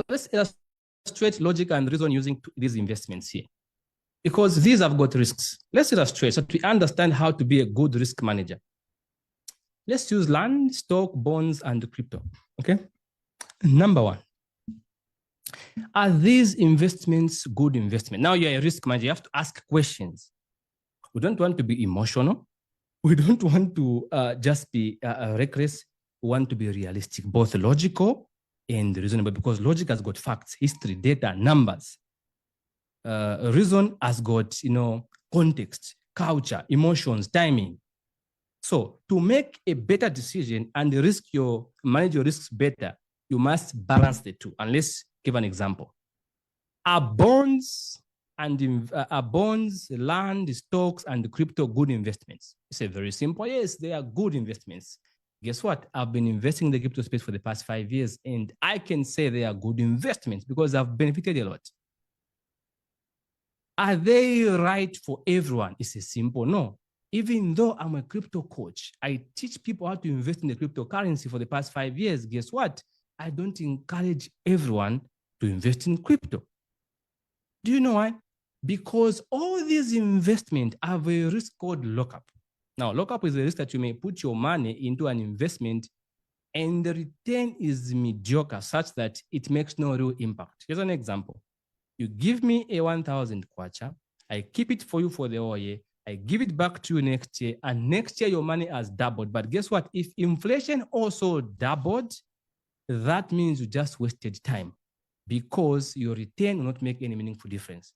So let's illustrate logic and reason using these investments here, because these have got risks. Let's illustrate so we understand how to be a good risk manager. Let's use land, stock, bonds, and crypto. Okay. Number one, are these investments good investment? Now you're a risk manager, you have to ask questions. We don't want to be emotional. We don't want to just be reckless. We want to be realistic, both logical and reasonable, because logic has got facts, history, data, numbers. Reason has got, context, culture, emotions, timing. So to make a better decision and manage your risks better, you must balance the two. And let's give an example. Are bonds, land, stocks, and crypto good investments? It's a very simple. Yes, they are good investments. Guess what? I've been investing in the crypto space for the past 5 years, and I can say they are good investments because I've benefited a lot. Are they right for everyone? It's a simple no. Even though I'm a crypto coach, I teach people how to invest in the cryptocurrency for the past 5 years. Guess what? I don't encourage everyone to invest in crypto. Do you know why? Because all these investments have a risk called lockup. Now, lockup is a risk that you may put your money into an investment and the return is mediocre such that it makes no real impact. Here's an example. You give me a 1,000 kwacha, I keep it for you for the whole year, I give it back to you next year, and next year your money has doubled. But guess what? If inflation also doubled, that means you just wasted time because your return will not make any meaningful difference.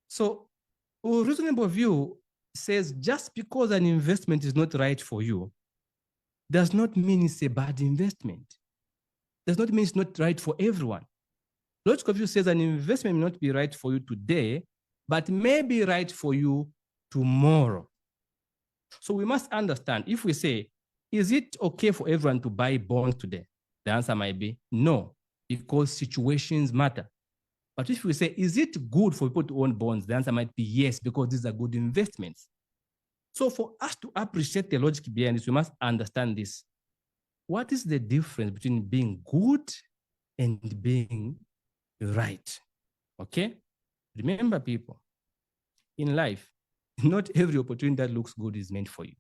So a reasonable view says just because an investment is not right for you does not mean it's a bad investment. Does not mean it's not right for everyone. Logical view says an investment may not be right for you today, but may be right for you tomorrow. So we must understand, if we say, is it okay for everyone to buy bonds today? The answer might be no, because situations matter. But if we say, is it good for people to own bonds? The answer might be yes, because these are good investments. So for us to appreciate the logic behind this, we must understand this. What is the difference between being good and being right? Okay? Remember, people, in life, not every opportunity that looks good is meant for you.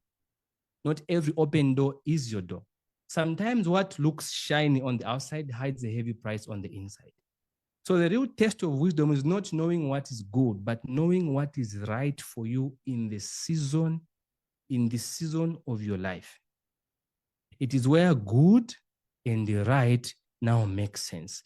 Not every open door is your door. Sometimes what looks shiny on the outside hides a heavy price on the inside. So the real test of wisdom is not knowing what is good, but knowing what is right for you in the season of your life. It is where good and the right now makes sense.